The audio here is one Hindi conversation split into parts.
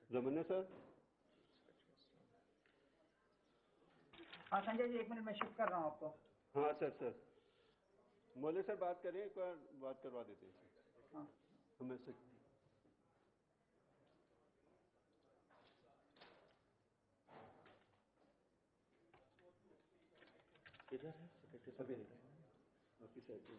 रमन्य सर। हाँ संजय जी, 1 मिनट में शिफ्ट कर रहा हूँ आपको। हाँ सर। मौलिक सर बात करें, एक बार बात करवा देते हैं सर। हाँ हमें सर इधर है सेक्रेटरी साहब, आपकी साइड में।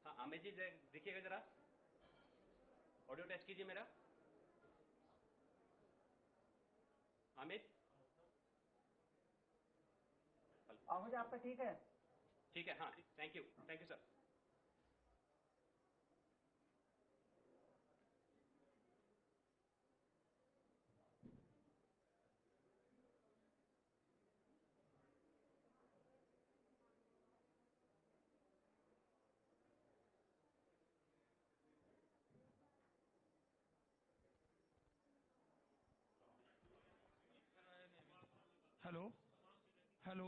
हाँ अमित जी देखिएगा जरा, ऑडियो टेस्ट कीजिए मेरा। अमित आवाज आपका ठीक है? ठीक है, हाँ thank you sir. Hello hello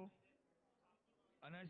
अनज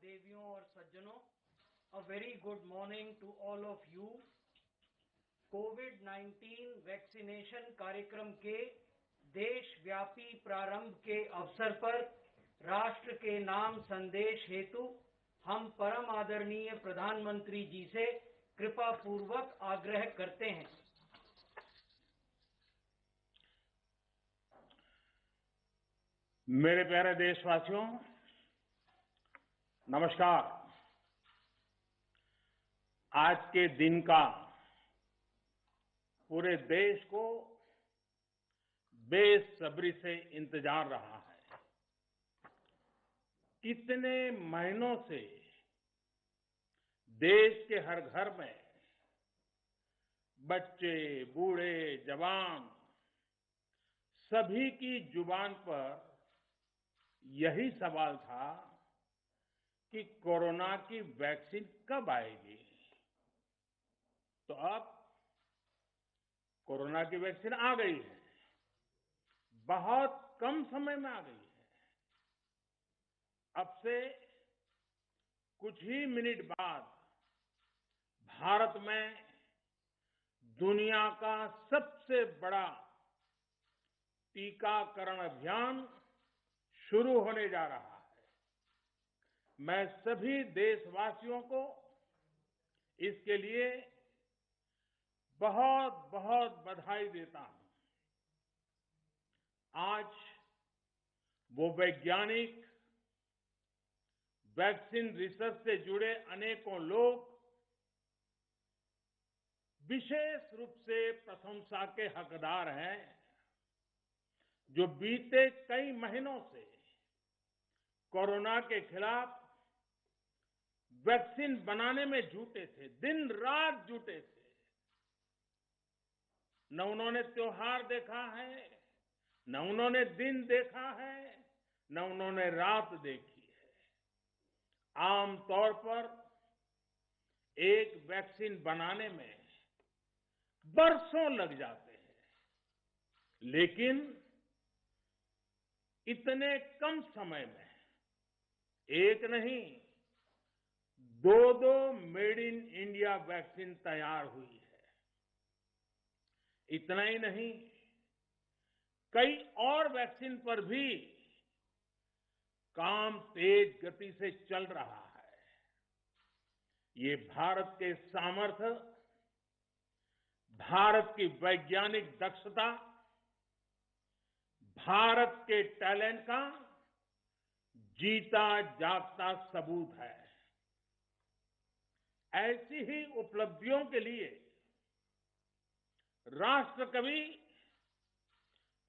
देवियों और सज्जनों, a very good morning to all of you. Covid vaccination कार्यक्रम के देशव्यापी प्रारंभ के अवसर पर राष्ट्र के नाम संदेश हेतु हम परम आदरणीय प्रधानमंत्री जी से कृपा पूर्वक आग्रह करते हैं। मेरे प्यारे देशवासियों, नमस्कार। आज के दिन का पूरे देश को बेसब्री से इंतजार रहा है। कितने महीनों से देश के हर घर में बच्चे, बूढ़े, जवान सभी की जुबान पर यही सवाल था कि कोरोना की वैक्सीन कब आएगी। तो अब कोरोना की वैक्सीन आ गई है, बहुत कम समय में आ गई है। अब से कुछ ही मिनट बाद भारत में दुनिया का सबसे बड़ा टीकाकरण अभियान शुरू होने जा रहा है। मैं सभी देशवासियों को इसके लिए बहुत बहुत बधाई देता हूं। आज वो वैज्ञानिक, वैक्सीन रिसर्च से जुड़े अनेकों लोग विशेष रूप से प्रशंसा के हकदार हैं, जो बीते कई महीनों से कोरोना के खिलाफ वैक्सीन बनाने में जुटे थे, दिन रात जुटे थे। न उन्होंने त्योहार देखा है, न उन्होंने दिन देखा है, न उन्होंने रात देखी है। आमतौर पर एक वैक्सीन बनाने में बरसों लग जाते हैं, लेकिन इतने कम समय में एक नहीं, दो मेड इन इंडिया वैक्सीन तैयार हुई है। इतना ही नहीं, कई और वैक्सीन पर भी काम तेज गति से चल रहा है। ये भारत के सामर्थ्य, भारत की वैज्ञानिक दक्षता, भारत के टैलेंट का जीता जागता सबूत है। ऐसी ही उपलब्धियों के लिए राष्ट्रकवि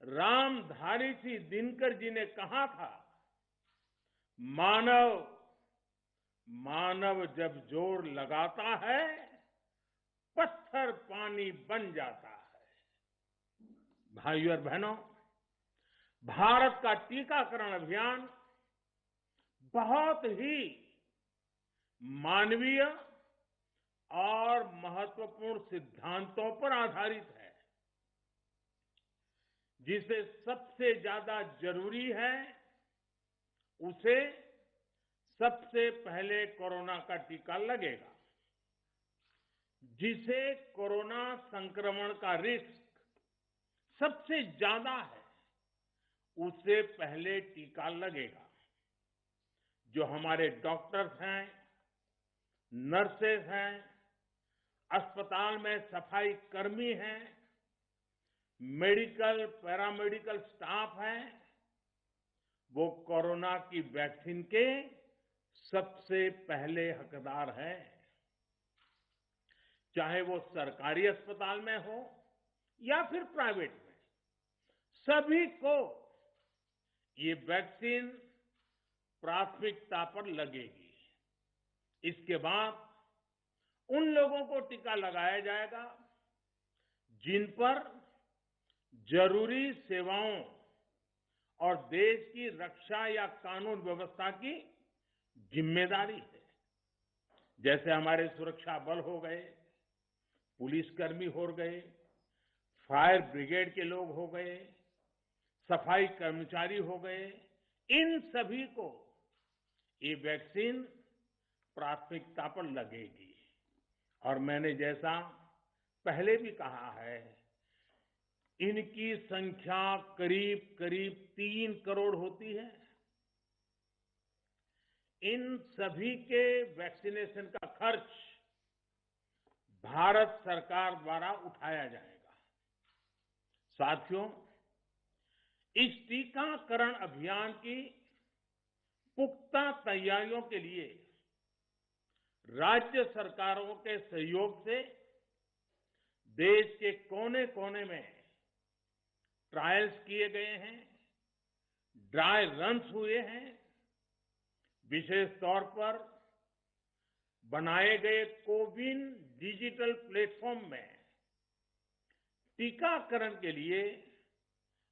रामधारी सिंह दिनकर जी ने कहा था, मानव जब जोर लगाता है, पत्थर पानी बन जाता है। भाइयों और बहनों, भारत का टीकाकरण अभियान बहुत ही मानवीय और महत्वपूर्ण सिद्धांतों पर आधारित है। जिसे सबसे ज्यादा जरूरी है, उसे सबसे पहले कोरोना का टीका लगेगा। जिसे कोरोना संक्रमण का रिस्क सबसे ज्यादा है, उसे पहले टीका लगेगा। जो हमारे डॉक्टर्स हैं, नर्सेस हैं, अस्पताल में सफाई कर्मी हैं, मेडिकल, पैरामेडिकल स्टाफ हैं, वो कोरोना की वैक्सीन के सबसे पहले हकदार हैं। चाहे वो सरकारी अस्पताल में हो या फिर प्राइवेट में, सभी को ये वैक्सीन प्राथमिकता पर लगेगी। इसके बाद उन लोगों को टीका लगाया जाएगा जिन पर जरूरी सेवाओं और देश की रक्षा या कानून व्यवस्था की जिम्मेदारी है। जैसे हमारे सुरक्षा बल हो गए, पुलिसकर्मी हो गए, फायर ब्रिगेड के लोग हो गए, सफाई कर्मचारी हो गए, इन सभी को ये वैक्सीन प्राथमिकता पर लगेगी। और मैंने जैसा पहले भी कहा है, इनकी संख्या करीब करीब 3 करोड़ होती है। इन सभी के वैक्सीनेशन का खर्च भारत सरकार द्वारा उठाया जाएगा। साथियों, इस टीकाकरण अभियान की पुख्ता तैयारियों के लिए राज्य सरकारों के सहयोग से देश के कोने कोने में ट्रायल्स किए गए हैं, ड्राई रन्स हुए हैं। विशेष तौर पर बनाए गए कोविन डिजिटल प्लेटफॉर्म में टीकाकरण के लिए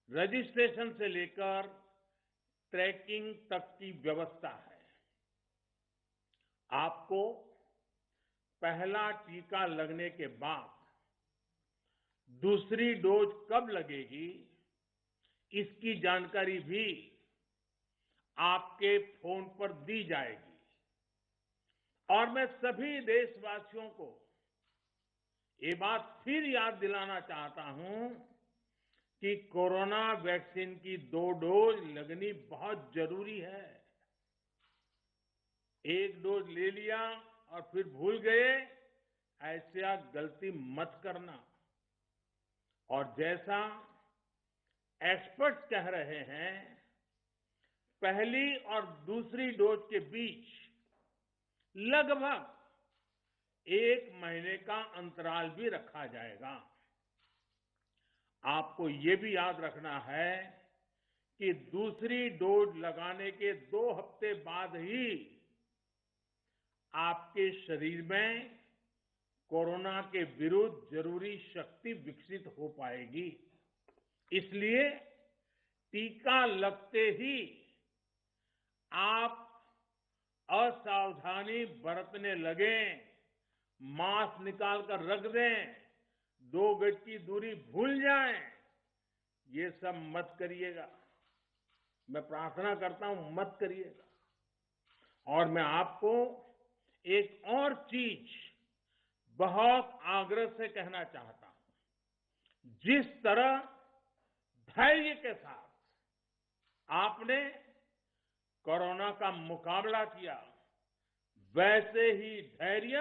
रजिस्ट्रेशन से लेकर ट्रैकिंग तक की व्यवस्था है। आपको पहला टीका लगने के बाद दूसरी डोज कब लगेगी, इसकी जानकारी भी आपके फोन पर दी जाएगी। और मैं सभी देशवासियों को ये बात फिर याद दिलाना चाहता हूं कि कोरोना वैक्सीन की 2 डोज लगनी बहुत जरूरी है। एक डोज ले लिया और फिर भूल गए, ऐसा गलती मत करना। और जैसा एक्सपर्ट्स कह रहे हैं, पहली और दूसरी डोज के बीच लगभग 1 महीने का अंतराल भी रखा जाएगा। आपको ये भी याद रखना है कि दूसरी डोज लगाने के 2 हफ्ते बाद ही आपके शरीर में कोरोना के विरुद्ध जरूरी शक्ति विकसित हो पाएगी। इसलिए टीका लगते ही आप असावधानी बरतने लगें, मास्क निकाल कर रख दें, 2 गज की दूरी भूल जाएं, ये सब मत करिएगा। मैं प्रार्थना करता हूं, मत करिएगा। और मैं आपको एक और चीज बहुत आग्रह से कहना चाहता हूं। जिस तरह धैर्य के साथ आपने कोरोना का मुकाबला किया, वैसे ही धैर्य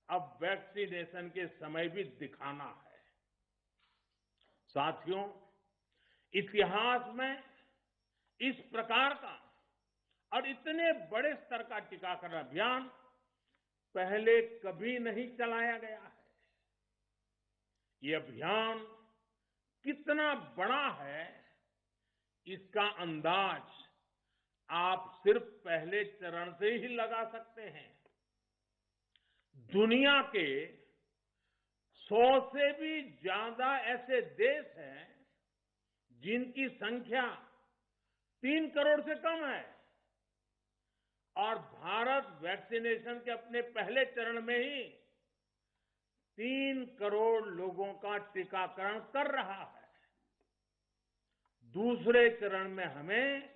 अब वैक्सीनेशन के समय भी दिखाना है। साथियों, इतिहास में इस प्रकार का और इतने बड़े स्तर का टीकाकरण अभियान पहले कभी नहीं चलाया गया है। ये अभियान कितना बड़ा है, इसका अंदाज आप सिर्फ पहले चरण से ही लगा सकते हैं। दुनिया के 100 से भी ज्यादा ऐसे देश हैं जिनकी संख्या 3 करोड़ से कम है, और भारत वैक्सीनेशन के अपने पहले चरण में ही 3 करोड़ लोगों का टीकाकरण कर रहा है। दूसरे चरण में हमें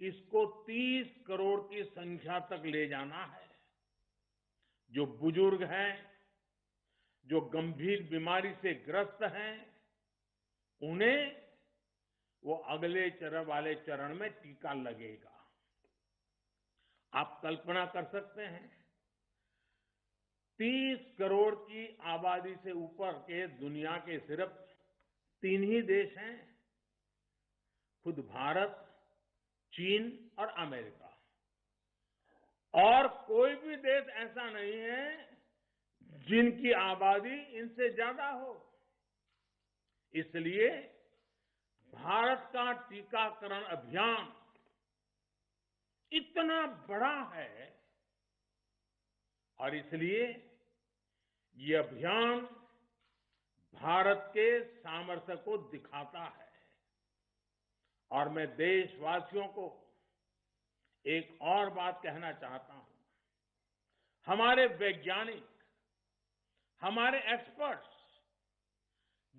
इसको 30 करोड़ की संख्या तक ले जाना है। जो बुजुर्ग हैं, जो गंभीर बीमारी से ग्रस्त हैं, उन्हें वो अगले चरण वाले चरण में टीका लगेगा। आप कल्पना कर सकते हैं, 30 करोड़ की आबादी से ऊपर के दुनिया के सिर्फ 3 ही देश हैं, खुद भारत, चीन और अमेरिका। और कोई भी देश ऐसा नहीं है जिनकी आबादी इनसे ज्यादा हो। इसलिए भारत का टीकाकरण अभियान इतना बड़ा है, और इसलिए ये अभियान भारत के सामर्थ्य को दिखाता है। और मैं देशवासियों को एक और बात कहना चाहता हूं। हमारे वैज्ञानिक, हमारे एक्सपर्ट्स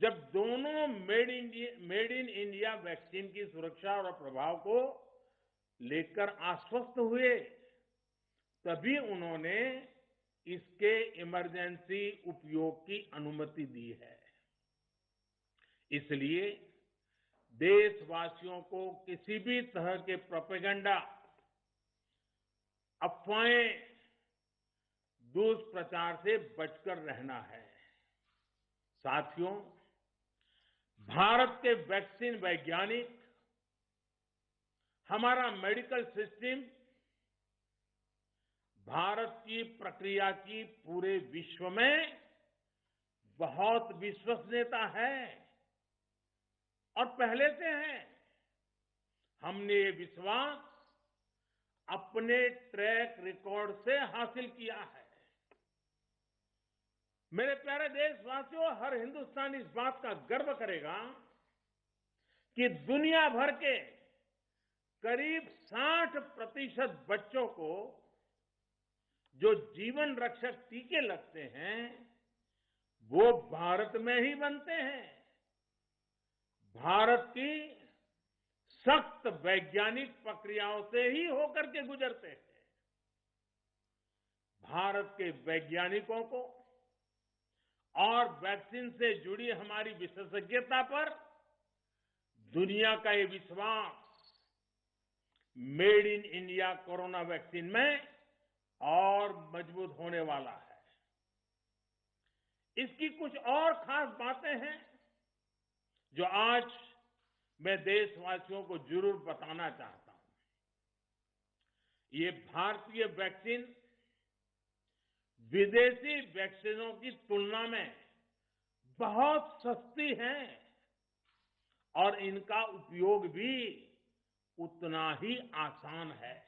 जब दोनों मेड इन इंडिया वैक्सीन की सुरक्षा और प्रभाव को लेकर आश्वस्त हुए, तभी उन्होंने इसके इमरजेंसी उपयोग की अनुमति दी है। इसलिए देशवासियों को किसी भी तरह के प्रोपेगेंडा, अफवाहें, दुष्प्रचार से बचकर रहना है। साथियों, भारत के वैक्सीन वैज्ञानिक, हमारा मेडिकल सिस्टम भारत की प्रक्रिया की पूरे विश्व में बहुत विश्वसनीयता है और पहले से है। हमने ये विश्वास अपने ट्रैक रिकॉर्ड से हासिल किया है। मेरे प्यारे देशवासियों, हर हिंदुस्तानी इस बात का गर्व करेगा कि दुनिया भर के करीब 60% बच्चों को जो जीवन रक्षक टीके लगते हैं वो भारत में ही बनते हैं। भारत की सख्त वैज्ञानिक प्रक्रियाओं से ही होकर के गुजरते हैं। भारत के वैज्ञानिकों को और वैक्सीन से जुड़ी हमारी विशेषज्ञता पर दुनिया का ये विश्वास made in India corona vaccine में और मजबूत होने वाला है। इसकी कुछ और खास बातें हैं जो आज मैं देशवासियों को जरूर बताना चाहता हूं। ये भारतीय वैक्सीन विदेशी वैक्सीनों की तुलना में बहुत सस्ती है और इनका उपयोग भी उतना ही आसान है।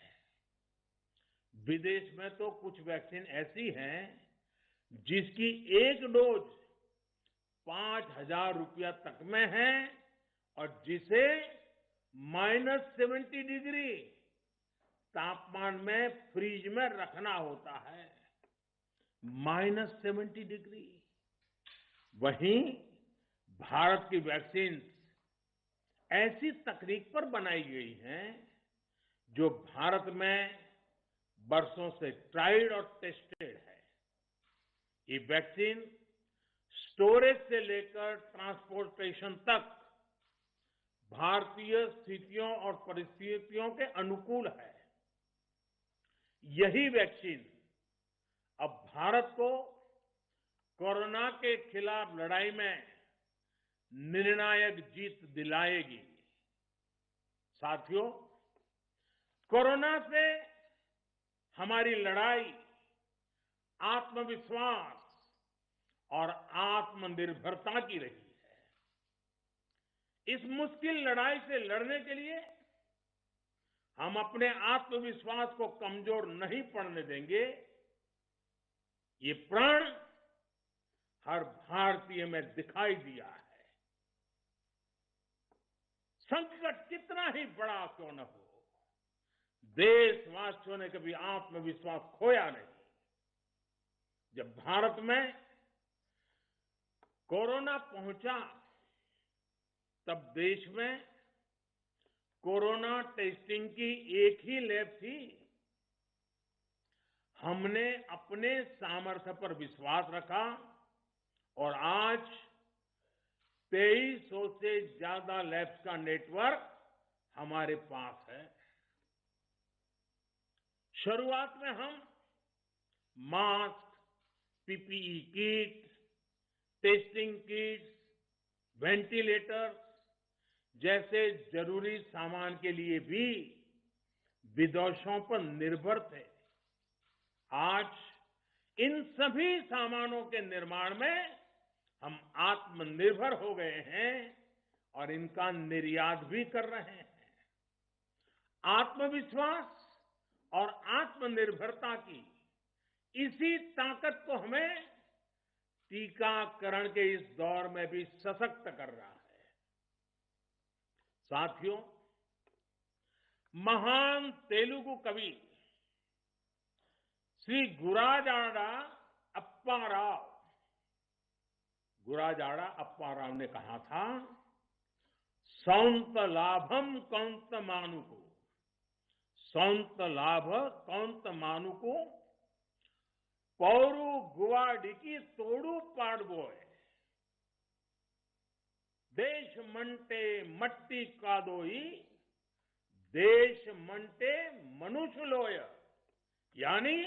विदेश में तो कुछ वैक्सीन ऐसी हैं जिसकी एक डोज 5,000 रुपया तक में है और जिसे -70 डिग्री तापमान में फ्रीज में रखना होता है। -70 डिग्री। वहीं भारत की वैक्सीन ऐसी तकनीक पर बनाई गई हैं जो भारत में बरसों से ट्राइड और टेस्टेड है। ये वैक्सीन स्टोरेज से लेकर ट्रांसपोर्टेशन तक भारतीय स्थितियों और परिस्थितियों के अनुकूल है। यही वैक्सीन अब भारत को कोरोना के खिलाफ लड़ाई में निर्णायक जीत दिलाएगी। साथियों, कोरोना से हमारी लड़ाई आत्मविश्वास और आत्मनिर्भरता की रही है। इस मुश्किल लड़ाई से लड़ने के लिए हम अपने आत्मविश्वास को कमजोर नहीं पड़ने देंगे। ये प्रण हर भारतीय में दिखाई दिया है। संकट कितना ही बड़ा क्यों न हो, देशवासियों ने कभी आत्मविश्वास खोया नहीं। जब भारत में कोरोना पहुंचा तब देश में कोरोना टेस्टिंग की एक ही लैब थी। हमने अपने सामर्थ्य पर विश्वास रखा और आज 2300 से ज्यादा लैब्स का नेटवर्क हमारे पास है। शुरुआत में हम mask, PPE kit, testing kits, ventilators जैसे जरूरी सामान के लिए भी विदेशों पर निर्भर थे। आज इन सभी सामानों के निर्माण में हम आत्मनिर्भर हो गए हैं और इनका निर्यात भी कर रहे हैं। आत्मविश्वास और आत्मनिर्भरता की इसी ताकत को हमें टीकाकरण के इस दौर में भी सशक्त कर रहा है। साथियों, महान तेलुगु कवि श्री गुराजाड़ा अप्पा राव ने कहा था, सौंत लाभम कौंत मानुको సొంత లాభ కొంత మానుకు పౌరు గువాడికి తోడు పాడబోయ్ देश मंटे मट्टी कादोई देश मंटे मनुष्य लोय यानी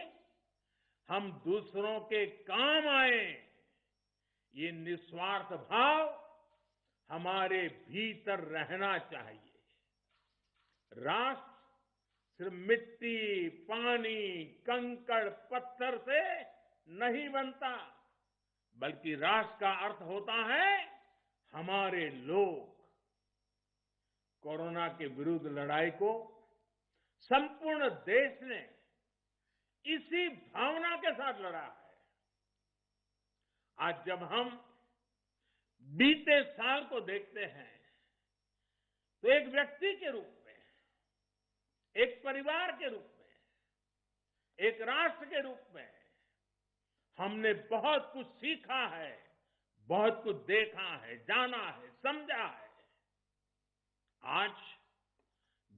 हम दूसरों के काम आए ये निस्वार्थ भाव हमारे भीतर रहना चाहिए। राष्ट्र सिर्फ मिट्टी पानी कंकड़ पत्थर से नहीं बनता बल्कि राष्ट्र का अर्थ होता है हमारे लोग। कोरोना के विरुद्ध लड़ाई को संपूर्ण देश ने इसी भावना के साथ लड़ा है। आज जब हम बीते साल को देखते हैं तो एक व्यक्ति के रूप में, एक परिवार के रूप में, एक राष्ट्र के रूप में हमने बहुत कुछ सीखा है, बहुत कुछ देखा है, जाना है, समझा है। आज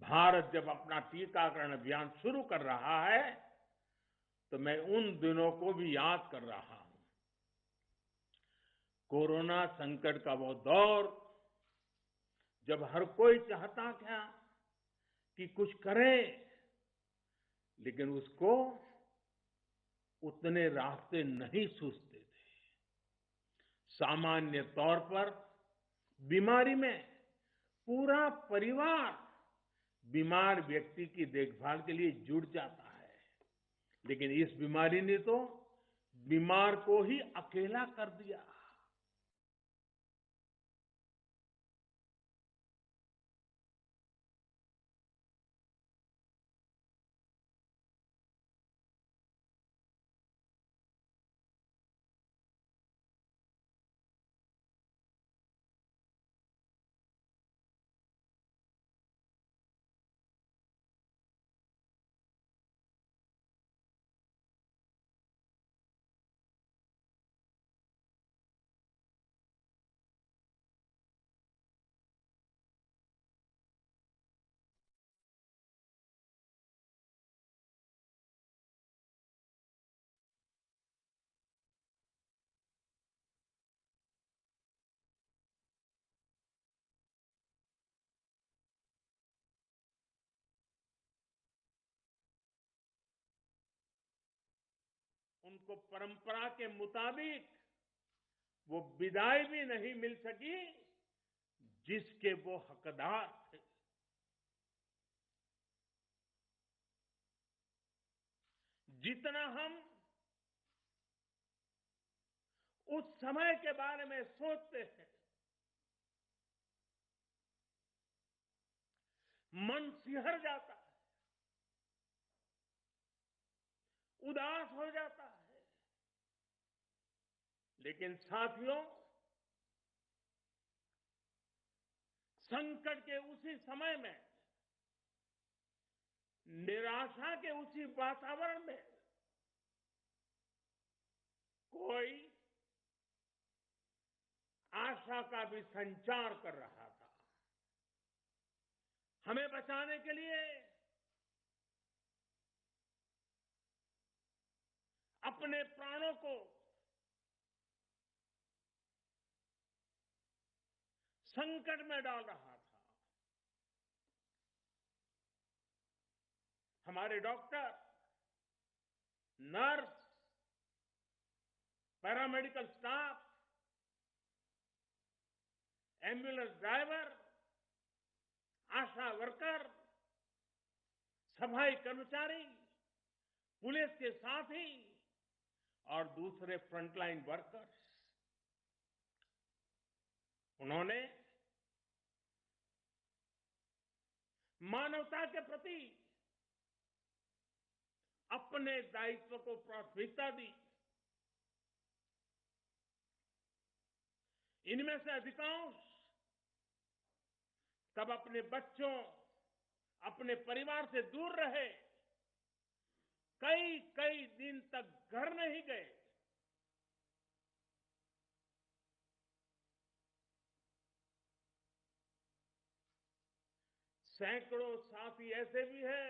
भारत जब अपना टीकाकरण अभियान शुरू कर रहा है तो मैं उन दिनों को भी याद कर रहा हूं। कोरोना संकट का वो दौर जब हर कोई चाहता था कि कुछ करे लेकिन उसको उतने रास्ते नहीं सूझते थे। सामान्य तौर पर बीमारी में पूरा परिवार बीमार व्यक्ति की देखभाल के लिए जुट जाता है लेकिन इस बीमारी ने तो बीमार को ही अकेला कर दिया। उनको परंपरा के मुताबिक वो विदाई भी नहीं मिल सकी जिसके वो हकदार थे। जितना हम उस समय के बारे में सोचते हैं मन सिहर जाता है, उदास हो जाता है। लेकिन साथियों संकट के उसी समय में निराशा के उसी वातावरण में कोई आशा का भी संचार कर रहा था। हमें बचाने के लिए अपने प्राणों को संकट में डाल रहा था। हमारे doctor, nurse, paramedical staff, ambulance driver, ASHA worker, सफाई कर्मचारी, पुलिस के साथी और दूसरे फ्रंटलाइन वर्कर्स, उन्होंने मानवता के प्रति अपने दायित्व को प्राथमिकता दी। इनमें से अधिकांश तब अपने बच्चों, अपने परिवार से दूर रहे, कई कई दिन तक घर नहीं गए। सैकड़ों साथी ऐसे भी हैं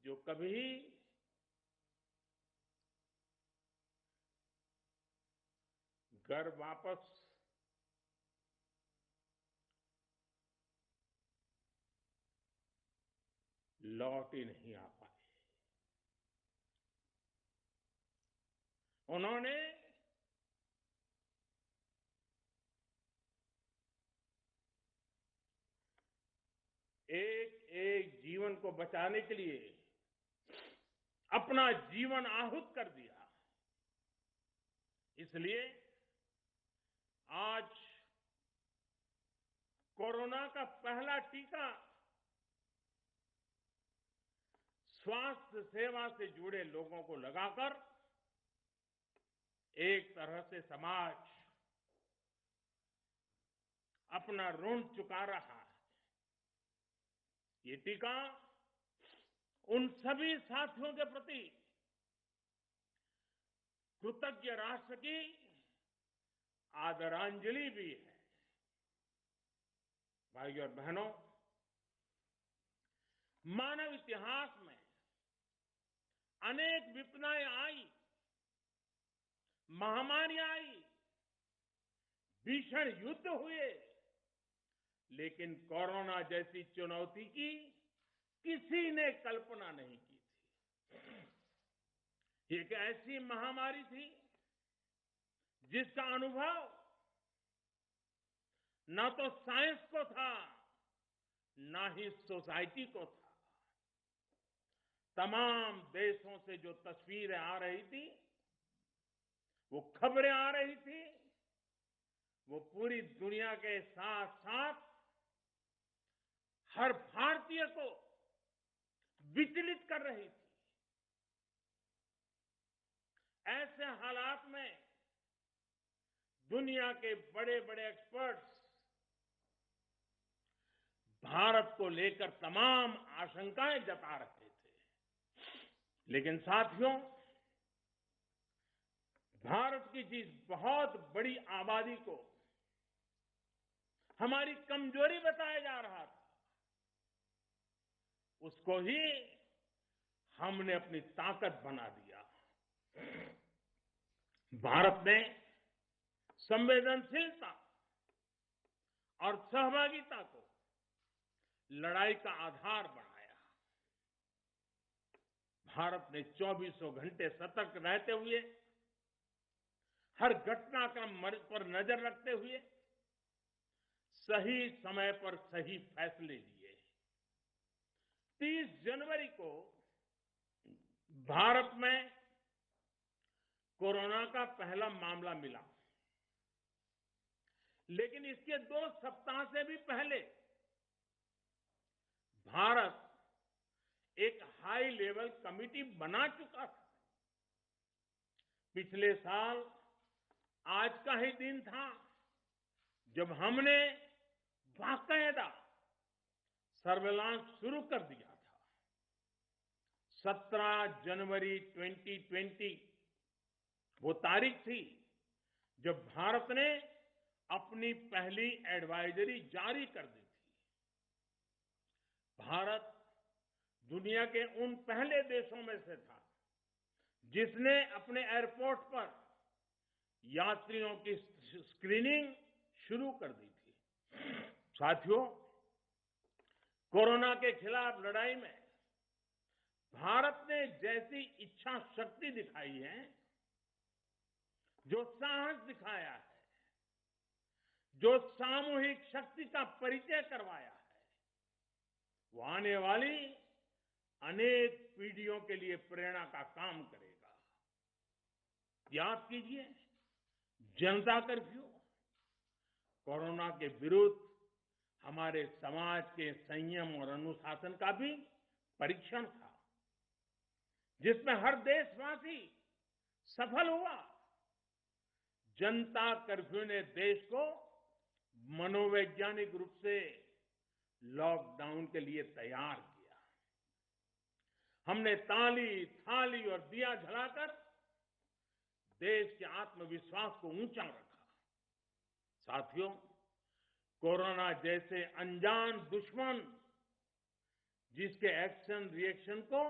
जो कभी घर वापस लौट ही नहीं आ पाए। उन्होंने एक एक जीवन को बचाने के लिए अपना जीवन आहुत कर दिया। इसलिए आज कोरोना का पहला टीका स्वास्थ्य सेवा से जुड़े लोगों को लगाकर एक तरह से समाज अपना ऋण चुका रहा है। ये टीका उन सभी साथियों के प्रति कृतज्ञ राष्ट्र की आदरांजलि भी है। भाइयों और बहनों, मानव इतिहास में अनेक विपदाएं आई, महामारियां आई, भीषण युद्ध हुए, लेकिन कोरोना जैसी चुनौती की किसी ने कल्पना नहीं की थी। एक ऐसी महामारी थी जिसका अनुभव न तो साइंस को था, न ही सोसाइटी को था। तमाम देशों से जो तस्वीरें आ रही थी, वो खबरें आ रही थी, वो पूरी दुनिया के साथ साथ हर भारतीय को विचलित कर रही थी। ऐसे हालात में दुनिया के बड़े बड़े एक्सपर्ट्स भारत को लेकर तमाम आशंकाएं जता रहे थे। लेकिन साथियों, भारत की जिस बहुत बड़ी आबादी को हमारी कमजोरी बताया जा रहा था, उसको ही हमने अपनी ताकत बना दिया। भारत ने संवेदनशीलता और सहभागिता को लड़ाई का आधार बनाया। भारत ने 24 घंटे सतर्क रहते हुए, हर घटनाक्रम पर नजर रखते हुए सही समय पर सही फैसले लिए। 30 जनवरी को भारत में कोरोना का पहला मामला मिला, लेकिन इसके 2 सप्ताह से भी पहले भारत एक हाई लेवल कमिटी बना चुका था। पिछले साल आज का ही दिन था जब हमने बाकायदा सर्वेलांस शुरू कर दिया था। 17 जनवरी 2020 वो तारीख थी जब भारत ने अपनी पहली एडवाइजरी जारी कर दी थी। भारत दुनिया के उन पहले देशों में से था जिसने अपने एयरपोर्ट पर यात्रियों की स्क्रीनिंग शुरू कर दी थी। साथियों, कोरोना के खिलाफ लड़ाई में भारत ने जैसी इच्छा शक्ति दिखाई है, जो साहस दिखाया है, जो सामूहिक शक्ति का परिचय करवाया है, वो आने वाली अनेक पीढ़ियों के लिए प्रेरणा का काम करेगा। याद कीजिए, जनता कर्फ्यू कोरोना के विरुद्ध हमारे समाज के संयम और अनुशासन का भी परीक्षण था, जिसमें हर देशवासी सफल हुआ। जनता कर्फ्यू ने देश को मनोवैज्ञानिक रूप से लॉकडाउन के लिए तैयार किया। हमने ताली, थाली और दिया जलाकर देश के आत्मविश्वास को ऊंचा रखा। साथियों, कोरोना जैसे अनजान दुश्मन जिसके एक्शन रिएक्शन को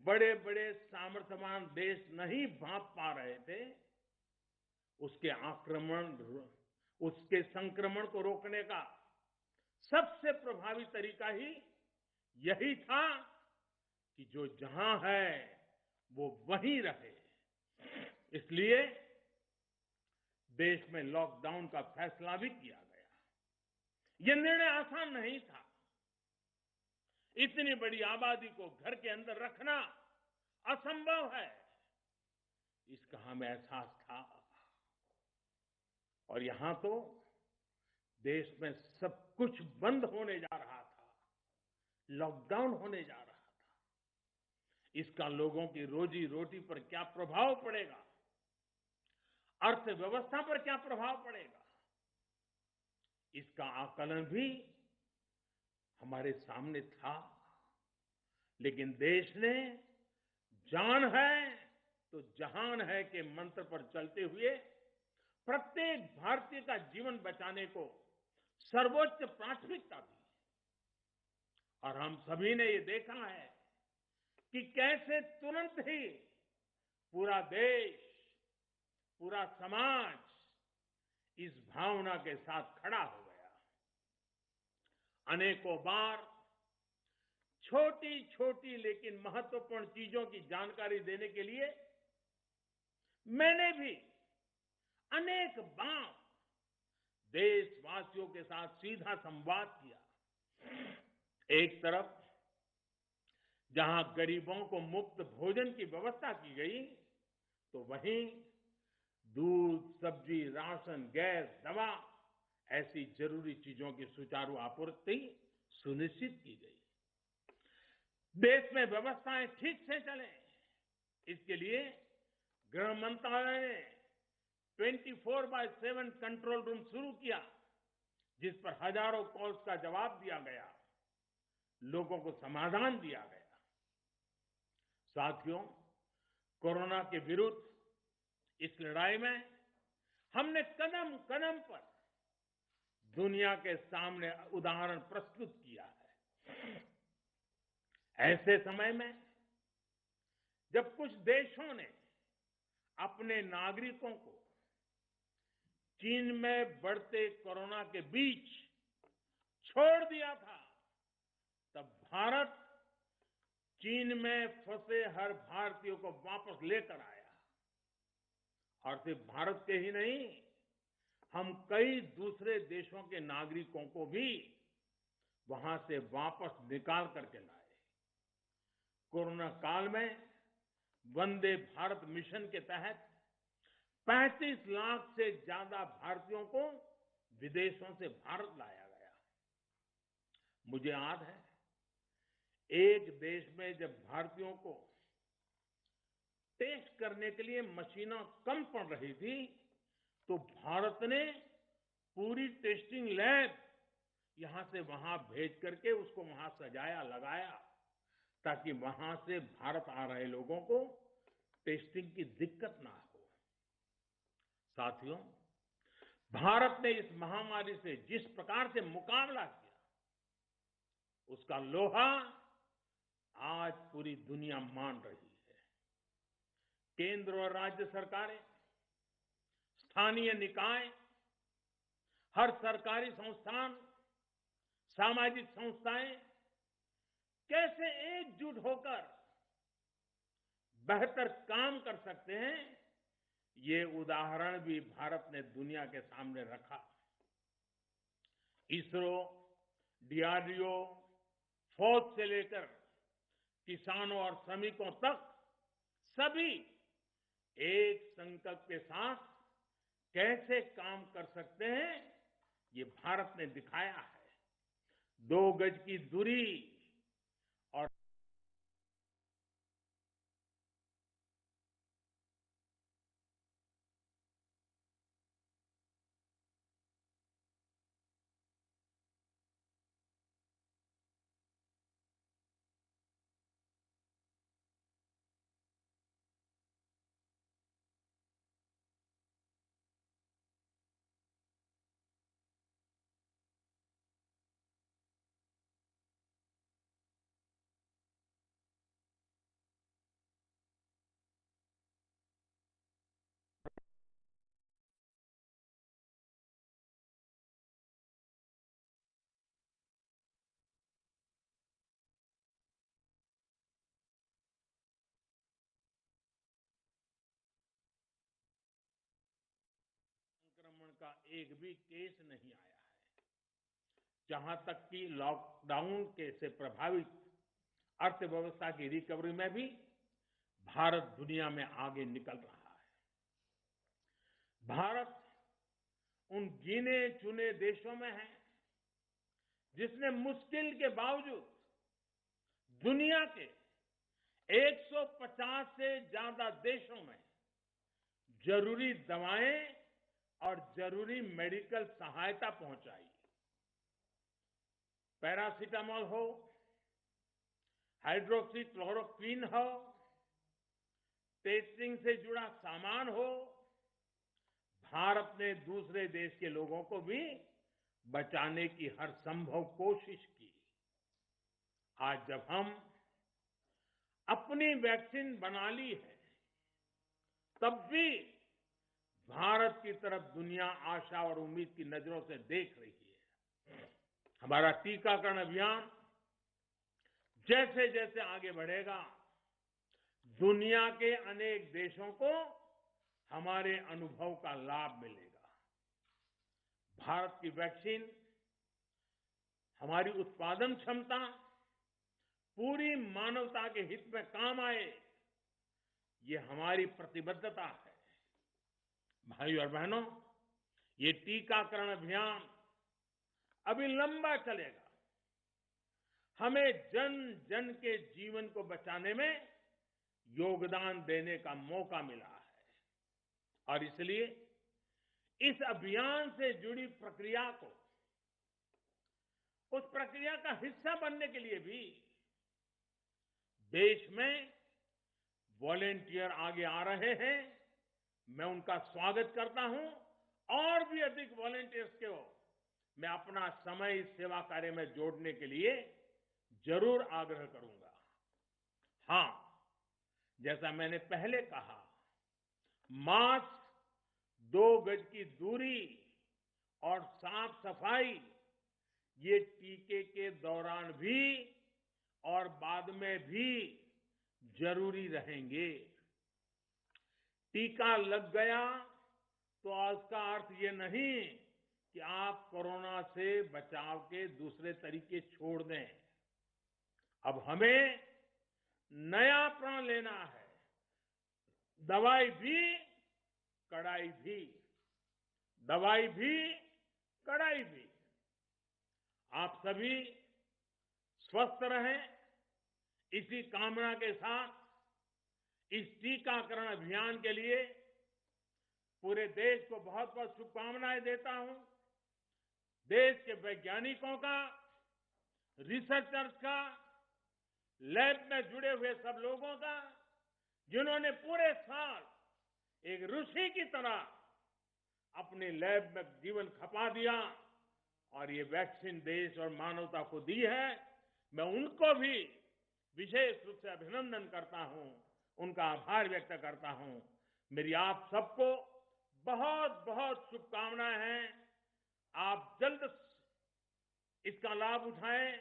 बड़े बड़े सामर्थ्यवान देश नहीं भांप पा रहे थे, उसके संक्रमण को रोकने का सबसे प्रभावी तरीका ही यही था कि जो जहां है वो वहीं रहे। इसलिए देश में लॉकडाउन का फैसला भी किया गया। यह निर्णय आसान नहीं था। इतनी बड़ी आबादी को घर के अंदर रखना असंभव है, इसका हमें एहसास था। और यहां तो देश में सब कुछ बंद होने जा रहा था, लॉकडाउन होने जा रहा था। इसका लोगों की रोजी रोटी पर क्या प्रभाव पड़ेगा, अर्थव्यवस्था पर क्या प्रभाव पड़ेगा, इसका आकलन भी हमारे सामने था। लेकिन देश ने जान है तो जहान है के मंत्र पर चलते हुए प्रत्येक भारतीय का जीवन बचाने को सर्वोच्च प्राथमिकता दी। और हम सभी ने ये देखा है कि कैसे तुरंत ही पूरा देश, पूरा समाज इस भावना के साथ खड़ा हो गया। अनेकों बार छोटी छोटी लेकिन महत्वपूर्ण चीजों की जानकारी देने के लिए मैंने भी अनेक बार देशवासियों के साथ सीधा संवाद किया। एक तरफ जहां गरीबों को मुफ्त भोजन की व्यवस्था की गई, तो वहीं दूध, सब्जी, राशन, गैस, दवा ऐसी जरूरी चीजों की सुचारू आपूर्ति सुनिश्चित की गई। देश में व्यवस्थाएं ठीक से चले, इसके लिए गृह मंत्रालय ने 24/7 कंट्रोल रूम शुरू किया, जिस पर हजारों कॉल्स का जवाब दिया गया, लोगों को समाधान दिया गया। साथियों, कोरोना के विरुद्ध इस लड़ाई में हमने कदम कदम पर दुनिया के सामने उदाहरण प्रस्तुत किया है। ऐसे समय में जब कुछ देशों ने अपने नागरिकों को चीन में बढ़ते कोरोना के बीच छोड़ दिया था, तब भारत चीन में फंसे हर भारतीय को वापस लेकर आया। और सिर्फ भारत के ही नहीं, हम कई दूसरे देशों के नागरिकों को भी वहां से वापस निकाल करके लाए। कोरोना काल में वंदे भारत मिशन के तहत 35 लाख से ज्यादा भारतीयों को विदेशों से भारत लाया गया। मुझे याद है, एक देश में जब भारतीयों को टेस्ट करने के लिए मशीनें कम पड़ रही थी, तो भारत ने पूरी टेस्टिंग लैब यहां से वहां भेज करके उसको वहां सजाया, लगाया, ताकि वहां से भारत आ रहे लोगों को टेस्टिंग की दिक्कत ना हो। साथियों, भारत ने इस महामारी से जिस प्रकार से मुकाबला किया, उसका लोहा आज पूरी दुनिया मान रही है। केंद्र और राज्य सरकारें, स्थानीय निकाय, हर सरकारी संस्थान, सामाजिक संस्थाएं कैसे एकजुट होकर बेहतर काम कर सकते हैं, ये उदाहरण भी भारत ने दुनिया के सामने रखा। इसरो, डीआरडीओ, फौज से लेकर किसानों और श्रमिकों तक सभी एक संकल्प के साथ कैसे काम कर सकते हैं, ये भारत ने दिखाया है। 2 गज की दूरी का एक भी केस नहीं आया है। जहां तक कि लॉकडाउन के से प्रभावित अर्थव्यवस्था की रिकवरी में भी भारत दुनिया में आगे निकल रहा है। भारत उन गिने चुने देशों में है जिसने मुश्किल के बावजूद दुनिया के 150 से ज्यादा देशों में जरूरी दवाएं और जरूरी मेडिकल सहायता पहुंचाई। पैरासीटामोल हो, हाइड्रोक्सी क्लोरोक्वीन हो, टेस्टिंग से जुड़ा सामान हो, भारत ने दूसरे देश के लोगों को भी बचाने की हर संभव कोशिश की। आज जब हम अपनी वैक्सीन बना ली है, तब भी भारत की तरफ दुनिया आशा और उम्मीद की नजरों से देख रही है। हमारा टीकाकरण अभियान जैसे जैसे आगे बढ़ेगा, दुनिया के अनेक देशों को हमारे अनुभव का लाभ मिलेगा। भारत की वैक्सीन, हमारी उत्पादन क्षमता पूरी मानवता के हित में काम आए, ये हमारी प्रतिबद्धता है। भाइयों और बहनों, ये टीकाकरण अभियान अभी लंबा चलेगा। हमें जन जन के जीवन को बचाने में योगदान देने का मौका मिला है और इसलिए इस अभियान से जुड़ी प्रक्रिया को, उस प्रक्रिया का हिस्सा बनने के लिए भी देश में वॉलेंटियर आगे आ रहे हैं। मैं उनका स्वागत करता हूं और भी अधिक वॉलेंटियर्स को मैं अपना समय इस सेवा कार्य में जोड़ने के लिए जरूर आग्रह करूंगा। हां, जैसा मैंने पहले कहा, मास्क, 2 गज की दूरी और साफ सफाई ये टीके के दौरान भी और बाद में भी जरूरी रहेंगे। टीका लग गया तो उसका अर्थ ये नहीं कि आप कोरोना से बचाव के दूसरे तरीके छोड़ दें। अब हमें नया प्रण लेना है। दवाई भी, कड़ाई भी। दवाई भी, कड़ाई भी। आप सभी स्वस्थ रहें, इसी कामना के साथ इस टीकाकरण अभियान के लिए पूरे देश को बहुत बहुत शुभकामनाएं देता हूं। देश के वैज्ञानिकों का, रिसर्चर्स का, लैब में जुड़े हुए सब लोगों का, जिन्होंने पूरे साल एक ऋषि की तरह अपने लैब में जीवन खपा दिया और ये वैक्सीन देश और मानवता को दी है, मैं उनको भी विशेष रूप से अभिनंदन करता हूं, उनका आभार व्यक्त करता हूं। मेरी आप सबको बहुत बहुत शुभकामनाएं हैं। आप जल्द इसका लाभ उठाएं,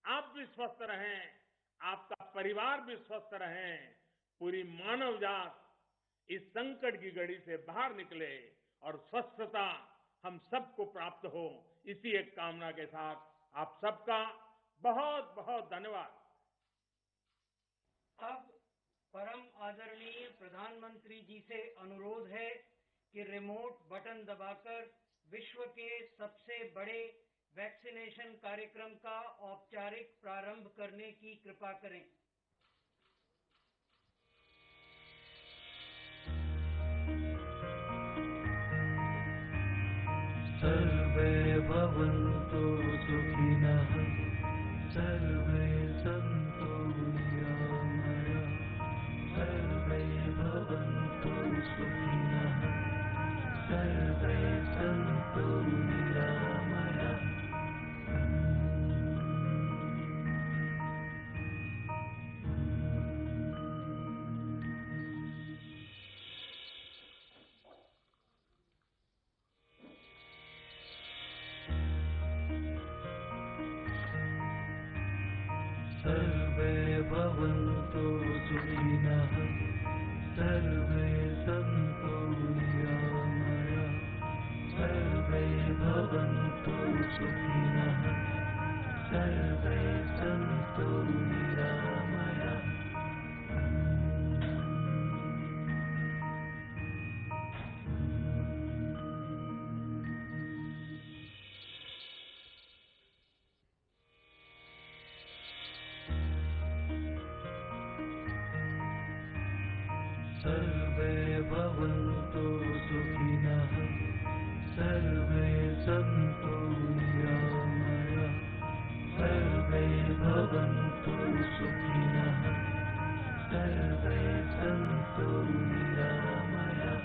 आप भी स्वस्थ रहें, आपका परिवार भी स्वस्थ रहें, पूरी मानव जात इस संकट की घड़ी से बाहर निकले और स्वस्थता हम सबको प्राप्त हो। इसी एक कामना के साथ आप सबका बहुत बहुत धन्यवाद। अब परम आदरणीय प्रधानमंत्री जी से अनुरोध है कि रिमोट बटन दबाकर विश्व के सबसे बड़े वैक्सीनेशन कार्यक्रम का औपचारिक प्रारंभ करने की कृपा करें। सर्वे भवन्तु सुखिनः, सर्वे सन्तु निरामयाः, सर्वे भवन्तु सुखिनः, सर्वे सन्तु निरामयाः। सर्वे भवन्तु सुखिनः, सर्वे सन्तु निरामयाः, सर्वे भवन्तु सुखिनः सर्वे सन्तु निरामयाः सर्वे भवन्तु सुखिनः सर्वे सन्तु निरामयाः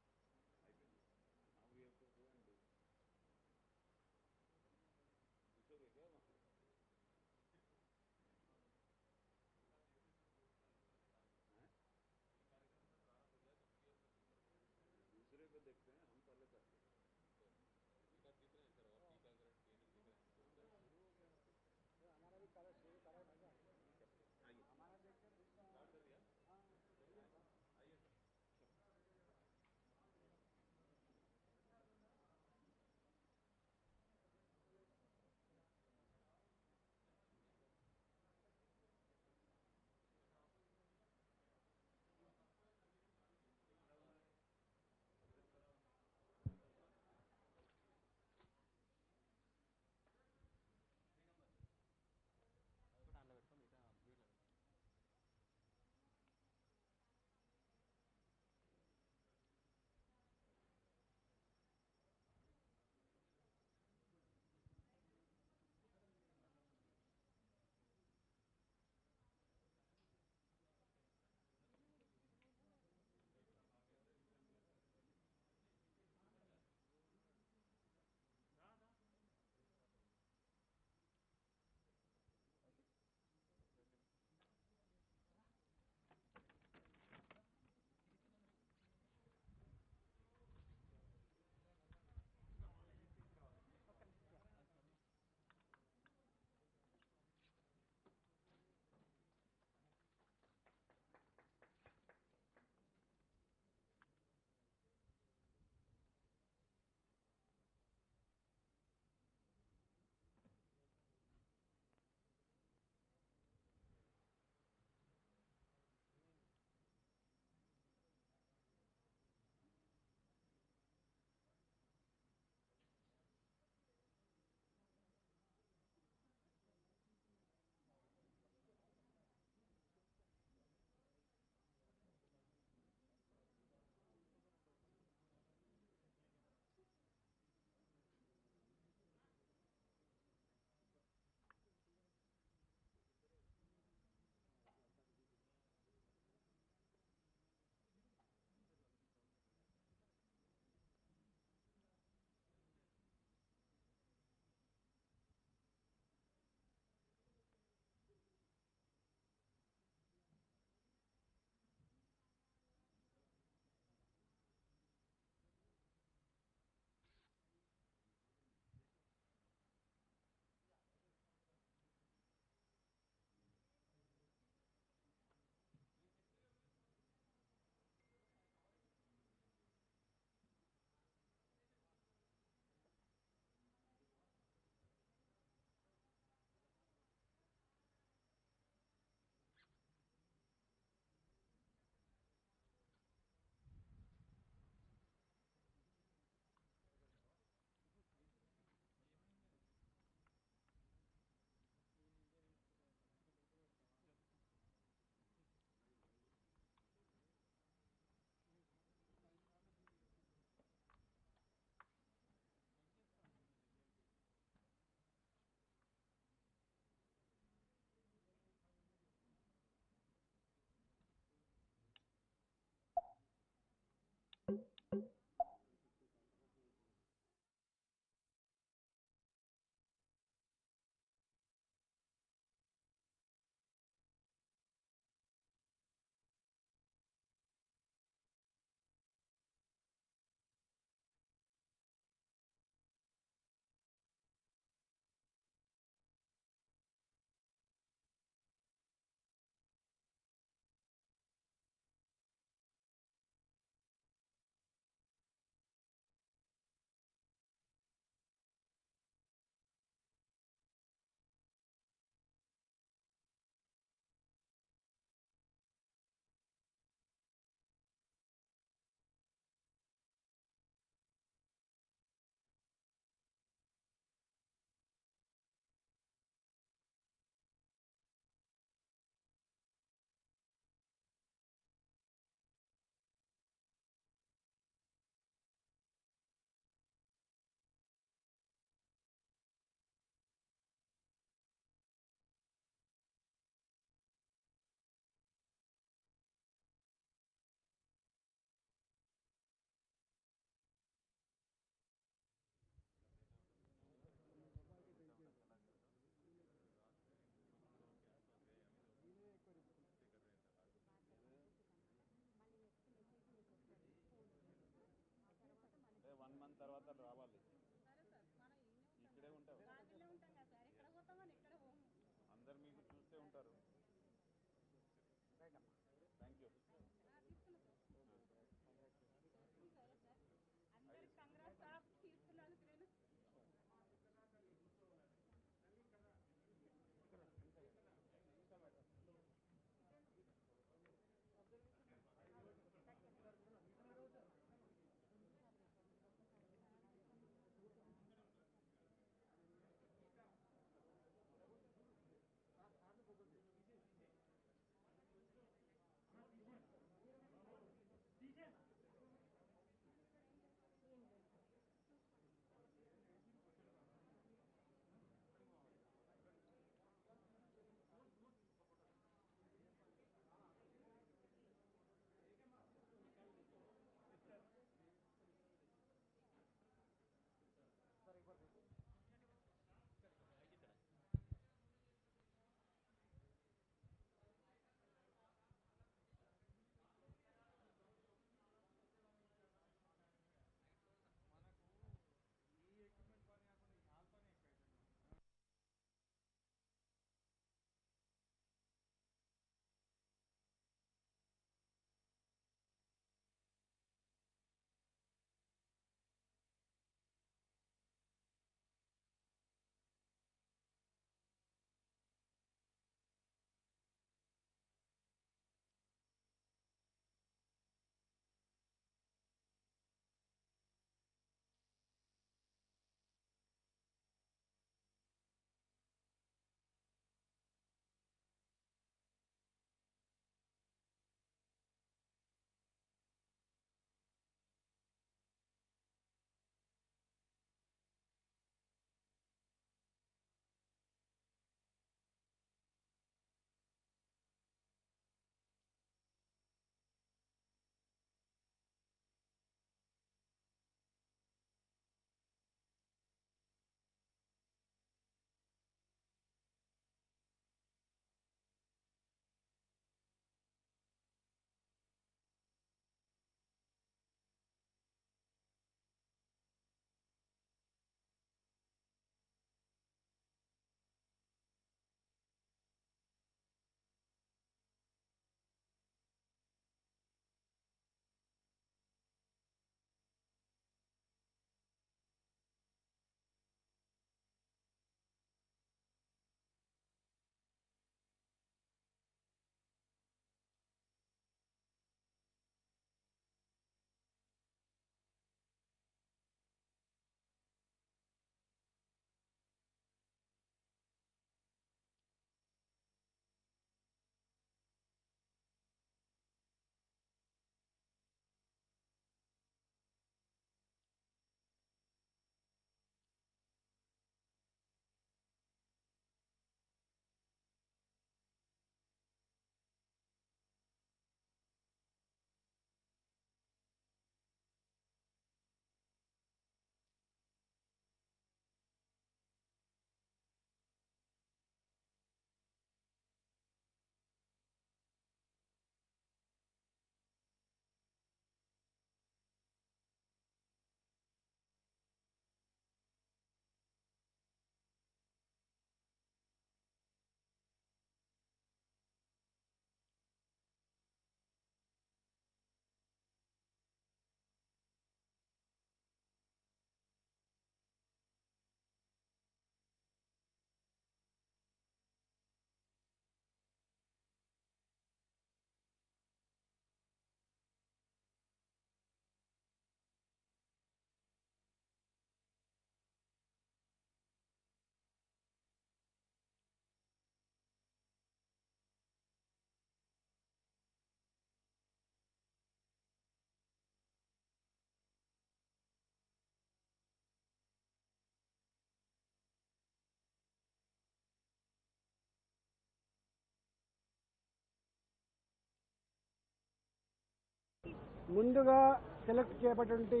ముందుగా సెలెక్ట్ చేయబడినటువంటి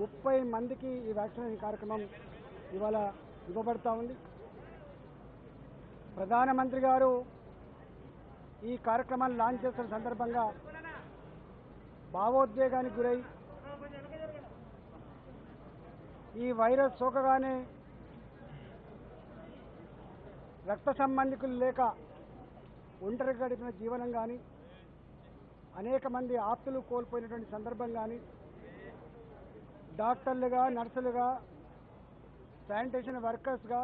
30 మందికి ఈ వ్యాక్సినేషన్ కార్యక్రమం ఇవాళ ఇవ్వబడతా ఉంది. ప్రధానమంత్రి గారు ఈ కార్యక్రమాన్ని లాంచ్ చేస్తున్న సందర్భంగా భావోద్వేగానికి గురై ఈ వైరస్ సోకగానే రక్త సంబంధికులు లేక ఒంటరిగా గడిపిన జీవనం కానీ, అనేక మంది ఆప్తులు కోల్పోయినటువంటి సందర్భం కానీ, డాక్టర్లుగా, నర్సులుగా, శానిటేషన్ వర్కర్స్గా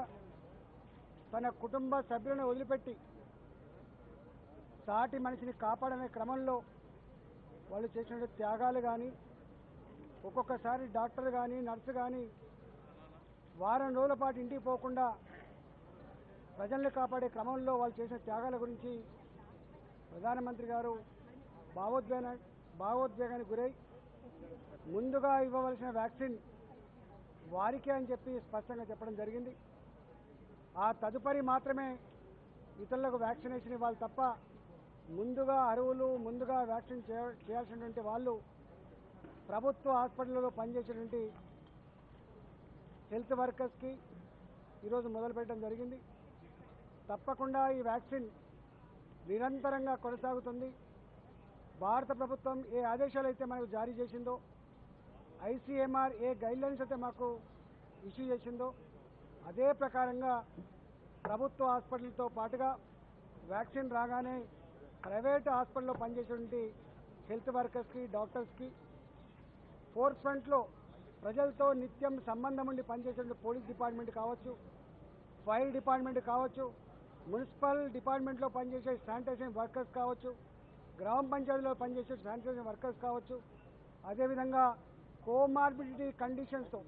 తన కుటుంబ సభ్యులను వదిలిపెట్టి సాటి మనిషిని కాపాడనే క్రమంలో వాళ్ళు చేసిన త్యాగాలు కానీ, ఒక్కొక్కసారి డాక్టర్ కానీ, నర్సు కానీ వారం రోజుల పాటు ఇంటికి పోకుండా ప్రజల్ని కాపాడే క్రమంలో వాళ్ళు చేసిన త్యాగాల గురించి ప్రధానమంత్రి గారు భావోద్వేగానికి గురై ముందుగా ఇవ్వవలసిన వ్యాక్సిన్ వారికే అని చెప్పి స్పష్టంగా చెప్పడం జరిగింది. ఆ తదుపరి మాత్రమే ఇతరులకు వ్యాక్సినేషన్ ఇవ్వాలి తప్ప ముందుగా అర్హులు, ముందుగా వ్యాక్సిన్ చేయాల్సినటువంటి వాళ్ళు ప్రభుత్వ హాస్పిటల్లో పనిచేసేటువంటి హెల్త్ వర్కర్స్కి ఈరోజు మొదలుపెట్టడం జరిగింది. తప్పకుండా ఈ వ్యాక్సిన్ నిరంతరంగా కొనసాగుతుంది. భారత ప్రభుత్వం ఏ ఆదేశాలు అయితే మనకు జారీ చేసిందో, ఐసీఎంఆర్ ఏ గైడ్లైన్స్ అయితే మాకు ఇష్యూ చేసిందో అదే ప్రకారంగా ప్రభుత్వ హాస్పిటల్తో పాటుగా వ్యాక్సిన్ రాగానే ప్రైవేట్ హాస్పిటల్లో పనిచేసేటువంటి హెల్త్ వర్కర్స్కి, డాక్టర్స్కి, ఫోర్స్ ఫ్రంట్లో ప్రజలతో నిత్యం సంబంధం ఉండి పనిచేసే పోలీస్ డిపార్ట్మెంట్ కావచ్చు, ఫైర్ డిపార్ట్మెంట్ కావచ్చు, మున్సిపల్ డిపార్ట్మెంట్లో పనిచేసే శానిటేషన్ వర్కర్స్ కావచ్చు, గ్రామ పంచాయతీలో పనిచేసే శానిటేషన్ వర్కర్స్ కావచ్చు, అదేవిధంగా కోమార్బిడిటీ కండిషన్స్తో